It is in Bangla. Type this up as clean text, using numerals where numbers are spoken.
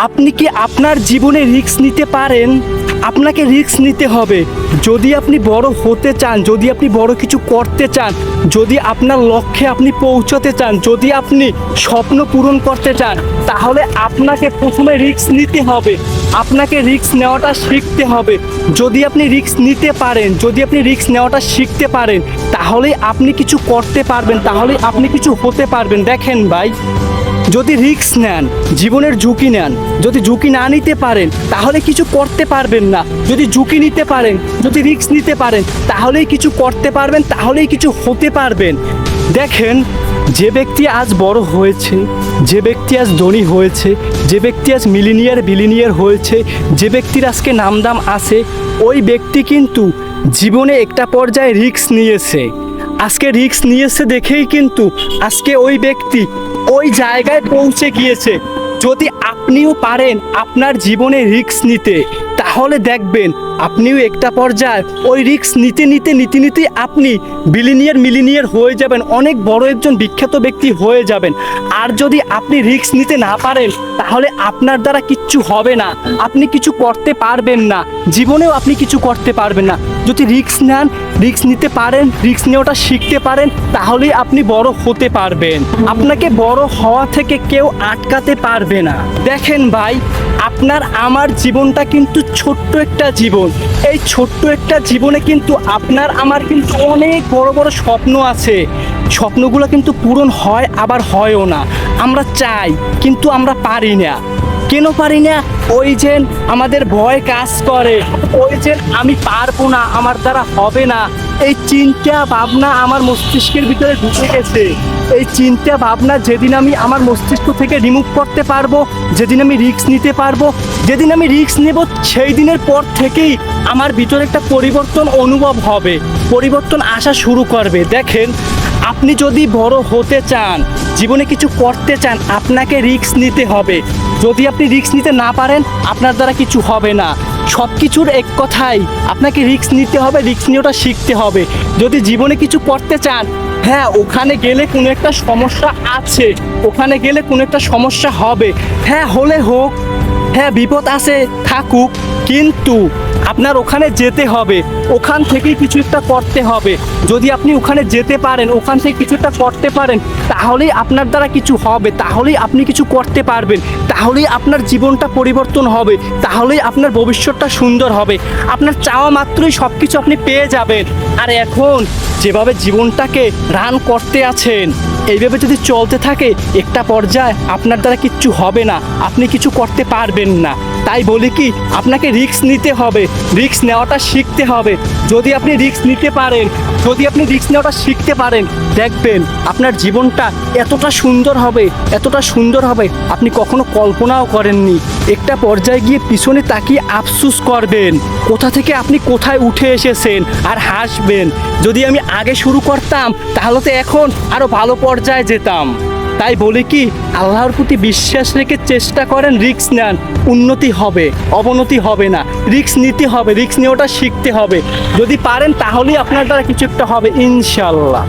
আপনি কি আপনার জীবনে রিস্ক নিতে পারেন? আপনাকে রিস্ক নিতে হবে। যদি আপনি বড় হতে চান, যদি আপনি বড় কিছু করতে চান, যদি আপনার লক্ষ্যে আপনি পৌঁছতে চান, যদি আপনি স্বপ্ন পূরণ করতে চান, তাহলে আপনাকে প্রথমে রিস্ক নিতে হবে। আপনাকে রিস্ক নেওয়াটা শিখতে হবে। যদি আপনি রিস্ক নিতে পারেন, যদি আপনি রিস্ক নেওয়াটা শিখতে পারেন, তাহলেই আপনি কিছু করতে পারবেন, তাহলেই আপনি কিছু হতে পারবেন। দেখেন ভাই, যদি রিস্ক নেন, জীবনের ঝুঁকি নেন, যদি ঝুঁকি না নিতে পারেন তাহলে কিছু করতে পারবেন না। যদি ঝুঁকি নিতে পারেন, যদি রিস্ক নিতে পারেন, তাহলেই কিছু করতে পারবেন, তাহলেই কিছু হতে পারবেন। দেখেন, যে ব্যক্তি আজ বড় হয়েছে, যে ব্যক্তি আজ ধনী হয়েছে, যে ব্যক্তি আজ বিলিনিয়ার হয়েছে, যে ব্যক্তির আজকে নামদাম আছে, ওই ব্যক্তি কিন্তু জীবনে একটা পর্যায়ে রিস্ক নিয়েছে। আজকে রিস্ক নিয়েছে দেখেই কিন্তু আজকে ওই ব্যক্তি ওই জায়গায় পৌঁছে গিয়েছে। যদি আপনিও পারেন আপনার জীবনে রিস্ক নিতে, তাহলে দেখবেন আপনিও একটা পর্যায়ে ওই রিস্ক নিতে আপনি মিলিনিয়ার হয়ে যাবেন, অনেক বড় একজন বিখ্যাত ব্যক্তি হয়ে যাবেন। আর যদি আপনি রিস্ক নিতে না পারেন, তাহলে আপনার দ্বারা কিচ্ছু হবে না, আপনি কিছু করতে পারবেন না, জীবনেও আপনি কিছু করতে পারবেন না। যদি রিস্ক নেন, রিস্ক নিতে পারেন, রিস্ক নেওয়াটা শিখতে পারেন, তাহলেই আপনি বড় হতে পারবেন। আপনাকে বড় হওয়া থেকে কেউ আটকাতে পারবে না। দেখেন ভাই, আপনার আমার জীবনটা কিন্তু ছোট্ট একটা জীবন। এই ছোট্ট একটা জীবনে কিন্তু আপনার আমার কিন্তু অনেক বড় বড় স্বপ্ন আছে। স্বপ্নগুলো কিন্তু পূরণ হয়, আবার হয়ও না। আমরা চাই কিন্তু আমরা পারি না। কেন পারি না? ওই যে আমাদের ভয় কাজ করে, ওই যে আমি পারবো না, আমার দ্বারা হবে না, এই চিন্তা ভাবনা আমার মস্তিষ্কের ভিতরে ঢুকে গেছে। এই চিন্তা ভাবনা যেদিন আমি আমার মস্তিষ্ক থেকে রিমুভ করতে পারবো, যেদিন আমি রিস্ক নিতে পারবো, যেদিন আমি রিস্ক নেব, সেই দিনের পর থেকেই আমার ভিতরে একটা পরিবর্তন অনুভব হবে, পরিবর্তন আসা শুরু করবে। দেখেন, আপনি যদি বড় হতে চান, জীবনে কিছু করতে চান, আপনাকে রিস্ক নিতে হবে। যদি আপনি রিস্ক নিতে না পারেন, আপনার দ্বারা কিছু হবে না। সব কিছুর এক কথাই, আপনাকে রিস্ক নিতে হবে, রিস্ক নিয়েওটা শিখতে হবে। যদি জীবনে কিছু করতে চান, হ্যাঁ, ওখানে গেলে কোনো একটা সমস্যা আছে, ওখানে গেলে কোনো একটা সমস্যা হবে, হ্যাঁ, হলে হোক, হ্যাঁ, বিপদ আছে, থাকুক, কিন্তু আপনার ওখানে যেতে হবে, ওখান থেকেই কিছু একটা করতে হবে। যদি আপনি ওখানে যেতে পারেন, ওখান থেকে কিছু একটা করতে পারেন, তাহলেই আপনার দ্বারা কিছু হবে, তাহলেই আপনি কিছু করতে পারবেন, তাহলেই আপনার জীবনটা পরিবর্তন হবে, তাহলেই আপনার ভবিষ্যৎটা সুন্দর হবে। আপনার চাওয়া মাত্রই সব কিছু আপনি পেয়ে যাবেন। আর এখন যেভাবে জীবনটাকে রান করতে আছেন, এইভাবে যদি চলতে থাকে, একটা পর্যায়ে আপনার দ্বারা কিচ্ছু হবে না, আপনি কিছু করতে পারবেন না। তাই বলি কি, আপনাকে রিস্ক নিতে হবে, রিস্ক নেওয়াটা শিখতে হবে। যদি আপনি রিস্ক নিতে পারেন, যদি আপনি রিস্ক নেওয়াটা শিখতে পারেন, দেখবেন আপনার জীবনটা এতটা সুন্দর হবে, এতটা সুন্দর হবে, আপনি কখনো কল্পনাও করেননি। একটা পর্যায়ে গিয়ে পিছনে তাকিয়ে আফসোস করবেন, কোথা থেকে আপনি কোথায় উঠে এসেছেন, আর হাসবেন। যদি আমি আগে শুরু করতাম, তাহলে তো এখন আরও ভালো পর্যায়ে যেতাম। তাই বলি কি, আল্লাহর প্রতি বিশ্বাস রেখে চেষ্টা করেন, রিস্ক নেন, উন্নতি হবে, অবনতি হবে না। রিস্ক নিতে হবে, রিস্ক নেওয়াটা শিখতে হবে। যদি পারেন, তাহলেই আপনার দ্বারা কিছু একটা হবে, ইনশাল্লাহ।